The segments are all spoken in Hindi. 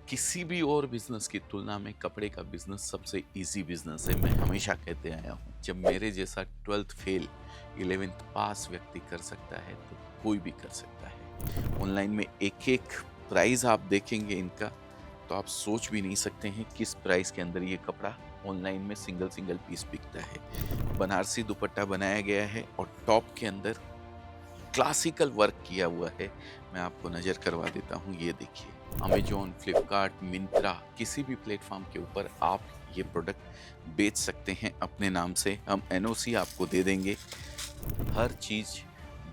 किसी भी और बिजनेस की तुलना में कपड़े का बिजनेस सबसे इजी बिजनेस है। मैं हमेशा कहते आया हूँ, जब मेरे जैसा 12th फेल 11th पास व्यक्ति कर सकता है तो कोई भी कर सकता है। ऑनलाइन में एक एक प्राइस आप देखेंगे इनका, तो आप सोच भी नहीं सकते हैं किस प्राइस के अंदर ये कपड़ा ऑनलाइन में सिंगल सिंगल पीस बिकता है। बनारसी दुपट्टा बनाया गया है और टॉप के अंदर क्लासिकल वर्क किया हुआ है। मैं आपको नज़र करवा देता हूँ, ये देखिए। अमेजॉन, फ्लिपकार्ट, मिंत्रा, किसी भी प्लेटफॉर्म के ऊपर आप ये प्रोडक्ट बेच सकते हैं अपने नाम से। हम एनओसी आपको दे देंगे। हर चीज़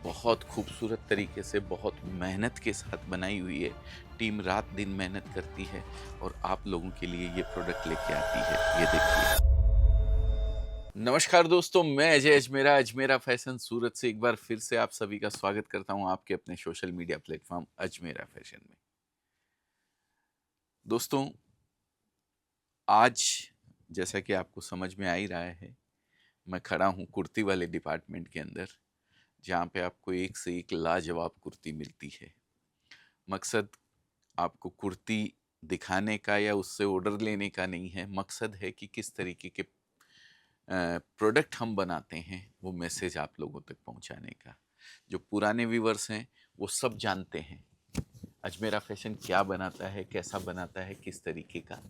बहुत खूबसूरत तरीके से, बहुत मेहनत के साथ बनाई हुई है। टीम रात दिन मेहनत करती है और आप लोगों के लिए ये प्रोडक्ट लेके आती है। ये देखिए। नमस्कार दोस्तों, मैं अजय अजमेरा, अजमेरा फैशन सूरत से एक बार फिर से आप सभी का स्वागत करता हूं आपके अपने social media platform Ajmera fashion में। दोस्तों, आज जैसा कि आपको समझ में आ ही रहा है, मैं खड़ा हूं कुर्ती वाले डिपार्टमेंट के अंदर, जहां पे आपको एक से एक लाजवाब कुर्ती मिलती है। मकसद आपको कुर्ती दिखाने का या उससे ऑर्डर लेने का नहीं है, मकसद है कि किस तरीके के प्रोडक्ट हम बनाते हैं वो मैसेज आप लोगों तक पहुंचाने का। जो पुराने व्यूवर्स हैं वो सब जानते हैं अजमेरा फैशन क्या बनाता है, कैसा बनाता है, किस तरीके का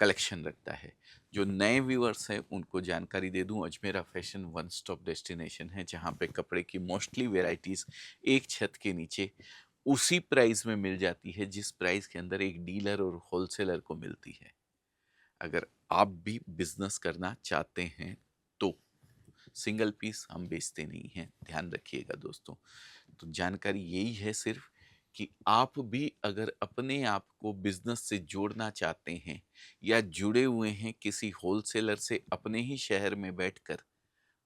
कलेक्शन रखता है। जो नए व्यूवर्स हैं उनको जानकारी दे दूं, Ajmera fashion one stop destination है, जहां पे कपड़े की मोस्टली वेराइटीज़ एक छत के नीचे उसी प्राइस में मिल जाती है जिस प्राइस के अंदर एक डीलर और होलसेलर को मिलती है। अगर आप भी बिजनेस करना चाहते हैं तो सिंगल पीस हम बेचते नहीं हैं, ध्यान रखिएगा दोस्तों। तो जानकारी यही है सिर्फ कि आप भी अगर अपने आप को बिजनेस से जोड़ना चाहते हैं या जुड़े हुए हैं किसी होलसेलर से अपने ही शहर में बैठकर,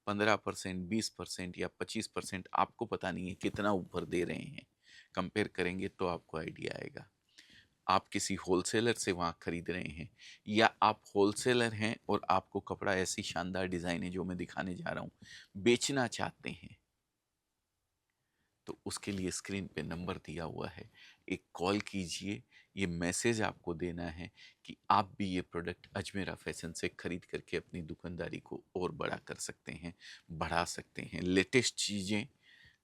15%, 20% या 25% आपको पता नहीं है कितना ऊपर दे रहे हैं, कंपेयर करेंगे तो आपको आइडिया आएगा। आप किसी होलसेलर से वहाँ खरीद रहे हैं या आप होलसेलर हैं और आपको कपड़ा ऐसी शानदार डिज़ाइन है जो मैं दिखाने जा रहा हूँ बेचना चाहते हैं, तो उसके लिए स्क्रीन पे नंबर दिया हुआ है, एक कॉल कीजिए। ये मैसेज आपको देना है कि आप भी ये प्रोडक्ट अजमेरा फैशन से खरीद करके अपनी दुकानदारी को और बड़ा कर सकते हैं, बढ़ा सकते हैं। लेटेस्ट चीज़ें,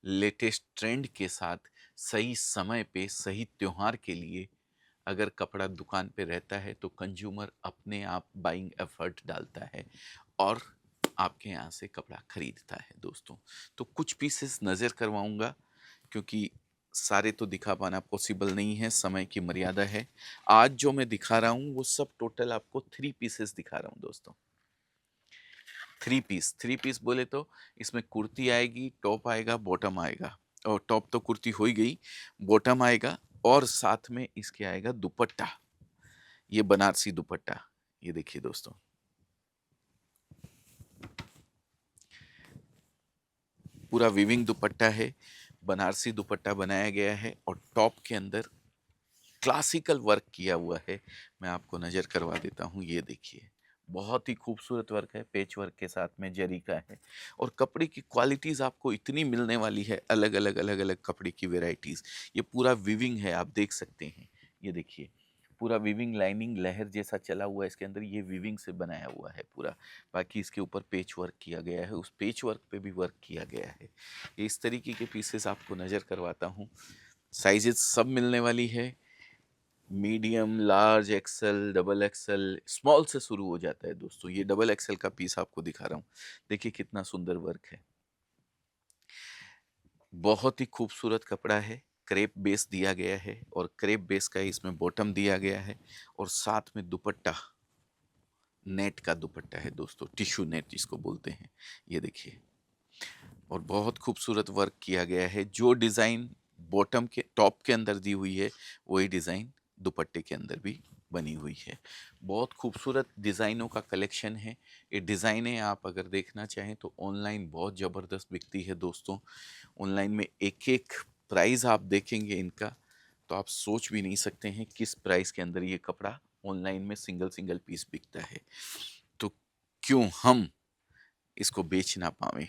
लेटेस्ट ट्रेंड के साथ, सही समय पे, सही त्योहार के लिए अगर कपड़ा दुकान पे रहता है तो कंज्यूमर अपने आप बाइंग एफर्ट डालता है और आपके यहाँ से कपड़ा खरीदता है दोस्तों। तो कुछ पीसेस नज़र करवाऊंगा क्योंकि सारे तो दिखा पाना पॉसिबल नहीं है, समय की मर्यादा है। आज जो मैं दिखा रहा हूँ वो सब टोटल आपको 3 पीसेस दिखा रहा हूँ दोस्तों। 3 पीस बोले तो इसमें कुर्ती आएगी, टॉप आएगा, बॉटम आएगा। और टॉप तो कुर्ती हो ही गई, बॉटम आएगा और साथ में इसके आएगा दुपट्टा। ये बनारसी दुपट्टा, ये देखिए दोस्तों। पूरा वीविंग दुपट्टा है, बनारसी दुपट्टा बनाया गया है और टॉप के अंदर क्लासिकल वर्क किया हुआ है। मैं आपको नज़र करवा देता हूँ, ये देखिए। बहुत ही खूबसूरत वर्क है, पेच वर्क के साथ में जरी का है और कपड़े की क्वालिटीज़ आपको इतनी मिलने वाली है, अलग अलग कपड़े की वेराइटीज़। ये पूरा वीविंग है, आप देख सकते हैं, ये देखिए। पूरा वीविंग, लाइनिंग लहर जैसा चला हुआ है इसके अंदर, ये वीविंग से बनाया हुआ है पूरा। बाकी इसके ऊपर पेच वर्क किया गया है, उस पेच वर्क पे भी वर्क किया गया है। ये इस तरीके के पीसेस आपको नज़र करवाता हूँ। साइजेस सब मिलने वाली है, medium, large, XL, double XL, small से शुरू हो जाता है दोस्तों। ये डबल एक्सेल का पीस आपको दिखा रहा हूँ, देखिए कितना सुंदर वर्क है। बहुत ही खूबसूरत कपड़ा है, क्रेप बेस दिया गया है और क्रेप बेस का इसमें बॉटम दिया गया है और साथ में दुपट्टा नेट का दुपट्टा है दोस्तों, टिश्यू नेट जिसको बोलते हैं, ये देखिए। और बहुत खूबसूरत वर्क किया गया है। जो डिज़ाइन बॉटम के टॉप के अंदर दी हुई है वही डिज़ाइन दुपट्टे के अंदर भी बनी हुई है। बहुत खूबसूरत डिज़ाइनों का कलेक्शन है। ये डिज़ाइनें आप अगर देखना चाहें तो ऑनलाइन बहुत ज़बरदस्त बिकती है दोस्तों। ऑनलाइन में एक एक प्राइस आप देखेंगे इनका तो आप सोच भी नहीं सकते हैं किस प्राइस के अंदर ये कपड़ा ऑनलाइन में सिंगल सिंगल पीस बिकता है। तो क्यों हम इसको बेच ना पावें?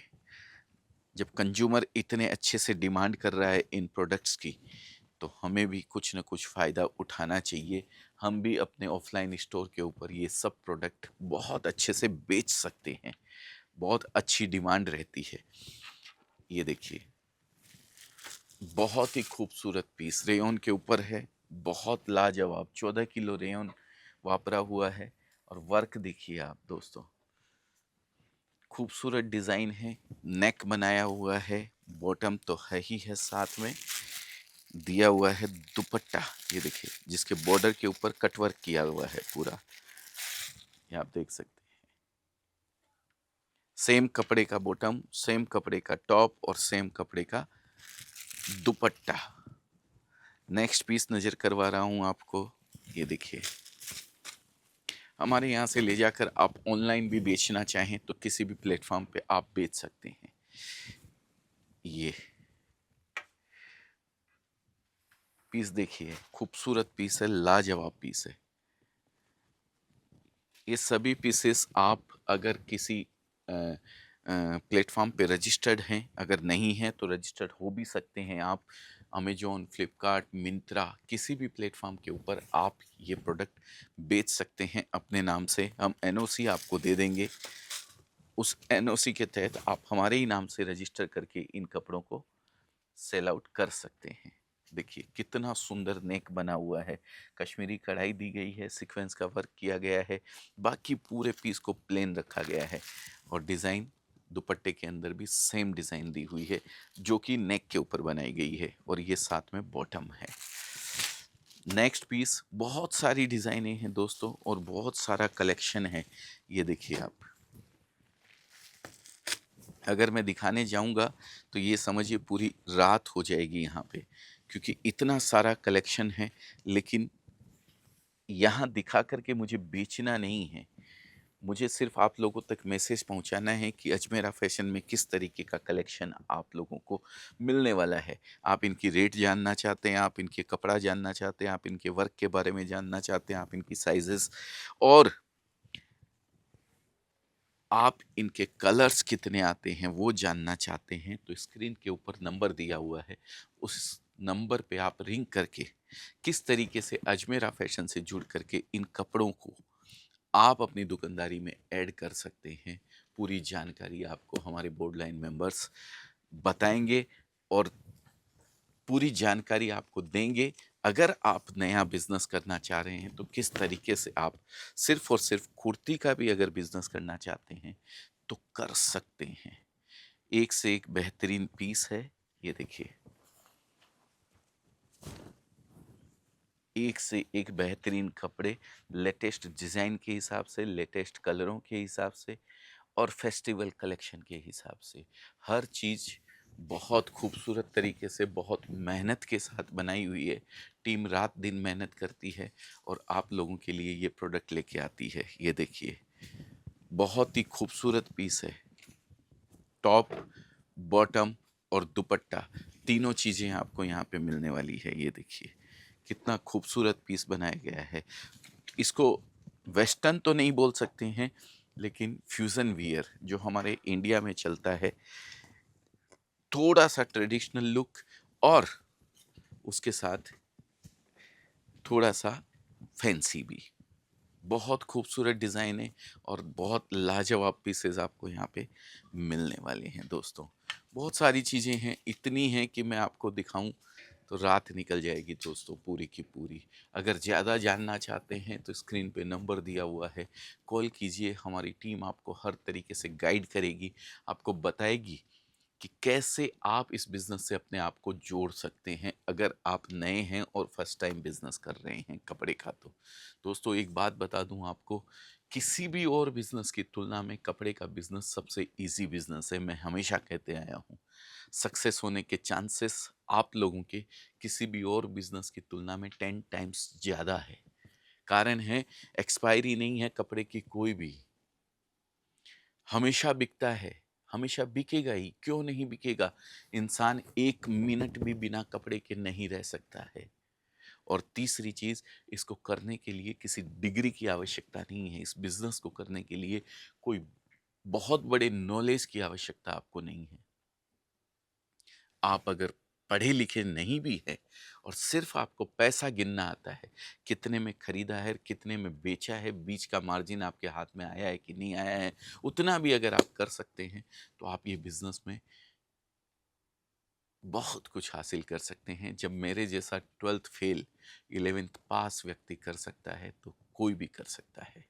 जब कंज्यूमर इतने अच्छे से डिमांड कर रहा है इन प्रोडक्ट्स की, तो हमें भी कुछ ना कुछ फ़ायदा उठाना चाहिए। हम भी अपने ऑफलाइन स्टोर के ऊपर ये सब प्रोडक्ट बहुत अच्छे से बेच सकते हैं। बहुत अच्छी डिमांड रहती है। ये देखिए, बहुत ही खूबसूरत पीस रेयन के ऊपर है, बहुत लाजवाब 14 किलो रेयन वापरा हुआ है। और वर्क देखिए आप दोस्तों, खूबसूरत डिज़ाइन है, नेक बनाया हुआ है, बॉटम तो है ही है, साथ में दिया हुआ है दुपट्टा। ये देखिए, जिसके बॉर्डर के ऊपर कटवर्क किया हुआ है पूरा, ये आप देख सकते हैं। सेम कपड़े का बॉटम, सेम कपड़े का टॉप और सेम कपड़े का दुपट्टा। नेक्स्ट पीस नज़र करवा रहा हूँ आपको, ये देखिए। हमारे यहाँ से ले जाकर आप ऑनलाइन भी बेचना चाहें तो किसी भी प्लेटफॉर्म पे आप बेच सकते हैं। ये पीस देखिए, खूबसूरत पीस है, लाजवाब पीस है। ये सभी पीसेस आप अगर किसी प्लेटफॉर्म पे रजिस्टर्ड हैं, अगर नहीं हैं तो रजिस्टर्ड हो भी सकते हैं आप। अमेजोन, फ्लिपकार्ट, मिंत्रा, किसी भी प्लेटफॉर्म के ऊपर आप ये प्रोडक्ट बेच सकते हैं अपने नाम से। हम एनओसी आपको दे देंगे, उस एनओसी के तहत आप हमारे ही नाम से रजिस्टर करके इन कपड़ों को सेल आउट कर सकते हैं। देखिए कितना सुंदर नेक बना हुआ है, कश्मीरी कढ़ाई दी गई है, सीक्वेंस का वर्क किया गया है, बाकी पूरे पीस को प्लेन रखा गया है। और डिज़ाइन दुपट्टे के अंदर भी सेम डिज़ाइन दी हुई है, जो कि नेक के ऊपर बनाई गई है, और ये साथ में बॉटम है। नेक्स्ट पीस, बहुत सारी डिज़ाइनें हैं दोस्तों और बहुत सारा कलेक्शन है। ये देखिए आप, अगर मैं दिखाने जाऊंगा तो ये समझिए पूरी रात हो जाएगी यहाँ पे, क्योंकि इतना सारा कलेक्शन है। लेकिन यहाँ दिखा करके मुझे बेचना नहीं है, मुझे सिर्फ आप लोगों तक मैसेज पहुँचाना है कि अजमेरा फैशन में किस तरीके का कलेक्शन आप लोगों को मिलने वाला है। आप इनकी रेट जानना चाहते हैं, आप इनके कपड़ा जानना चाहते हैं, आप इनके वर्क के बारे में जानना चाहते हैं, आप इनकी साइजेस और आप इनके कलर्स कितने आते हैं वो जानना चाहते हैं, तो स्क्रीन के ऊपर नंबर दिया हुआ है, उस नंबर पे आप रिंग करके किस तरीके से अजमेरा फैशन से जुड़ करके इन कपड़ों को आप अपनी दुकानदारी में ऐड कर सकते हैं। पूरी जानकारी आपको हमारे बोर्ड लाइन मेंबर्स बताएंगे और पूरी जानकारी आपको देंगे। अगर आप नया बिजनेस करना चाह रहे हैं तो किस तरीके से आप सिर्फ और सिर्फ कुर्ती का भी अगर बिजनेस करना चाहते हैं तो कर सकते हैं। एक से एक बेहतरीन पीस है, ये देखिए, एक से एक बेहतरीन कपड़े, लेटेस्ट डिज़ाइन के हिसाब से, लेटेस्ट कलरों के हिसाब से और फेस्टिवल कलेक्शन के हिसाब से हर चीज़ बहुत खूबसूरत तरीके से, बहुत मेहनत के साथ बनाई हुई है। टीम रात दिन मेहनत करती है और आप लोगों के लिए ये प्रोडक्ट लेके आती है। ये देखिए, बहुत ही खूबसूरत पीस है। टॉप, बॉटम और दुपट्टा, तीनों चीज़ें आपको यहाँ पे मिलने वाली है। ये देखिए कितना खूबसूरत पीस बनाया गया है। इसको वेस्टर्न तो नहीं बोल सकते हैं, लेकिन फ्यूज़न वियर जो हमारे इंडिया में चलता है, थोड़ा सा ट्रेडिशनल लुक और उसके साथ थोड़ा सा फैंसी भी। बहुत खूबसूरत डिज़ाइन है और बहुत लाजवाब पीसेस आपको यहाँ पे मिलने वाले हैं दोस्तों। बहुत सारी चीज़ें हैं, इतनी हैं कि मैं आपको दिखाऊं तो रात निकल जाएगी दोस्तों पूरी की पूरी। अगर ज़्यादा जानना चाहते हैं तो स्क्रीन पे नंबर दिया हुआ है, कॉल कीजिए। हमारी टीम आपको हर तरीके से गाइड करेगी, आपको बताएगी कि कैसे आप इस बिज़नेस से अपने आप को जोड़ सकते हैं अगर आप नए हैं और फर्स्ट टाइम बिज़नेस कर रहे हैं कपड़े का। तो दोस्तों एक बात बता दूं आपको, किसी भी और बिज़नेस की तुलना में कपड़े का बिज़नेस सबसे इजी बिज़नेस है। मैं हमेशा कहते आया हूं, सक्सेस होने के चांसेस आप लोगों के किसी भी और बिज़नेस की तुलना में 10 टाइम्स ज़्यादा है। कारण है, एक्सपायरी नहीं है कपड़े की कोई भी, हमेशा बिकता है, हमेशा बिकेगा ही, क्यों नहीं बिकेगा। इंसान एक मिनट भी बिना कपड़े के नहीं रह सकता है। और तीसरी चीज, इसको करने के लिए किसी डिग्री की आवश्यकता नहीं है। इस बिजनेस को करने के लिए कोई बहुत बड़े नॉलेज की आवश्यकता आपको नहीं है। आप अगर पढ़े लिखे नहीं भी हैं और सिर्फ आपको पैसा गिनना आता है, कितने में खरीदा है, कितने में बेचा है, बीच का मार्जिन आपके हाथ में आया है कि नहीं आया है, उतना भी अगर आप कर सकते हैं, तो आप ये बिज़नेस में बहुत कुछ हासिल कर सकते हैं। जब मेरे जैसा 12th फेल 11th पास व्यक्ति कर सकता है, तो कोई भी कर सकता है।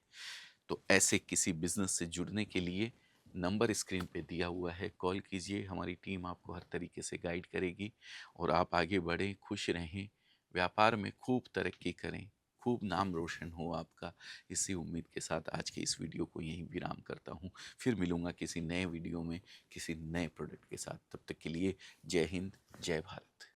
तो ऐसे किसी बिज़नेस से जुड़ने के लिए नंबर स्क्रीन पे दिया हुआ है, कॉल कीजिए, हमारी टीम आपको हर तरीके से गाइड करेगी और आप आगे बढ़ें, खुश रहें, व्यापार में खूब तरक्की करें, खूब नाम रोशन हो आपका। इसी उम्मीद के साथ आज के इस वीडियो को यहीं विराम करता हूँ। फिर मिलूँगा किसी नए वीडियो में, किसी नए प्रोडक्ट के साथ। तब तक के लिए जय हिंद, जय भारत।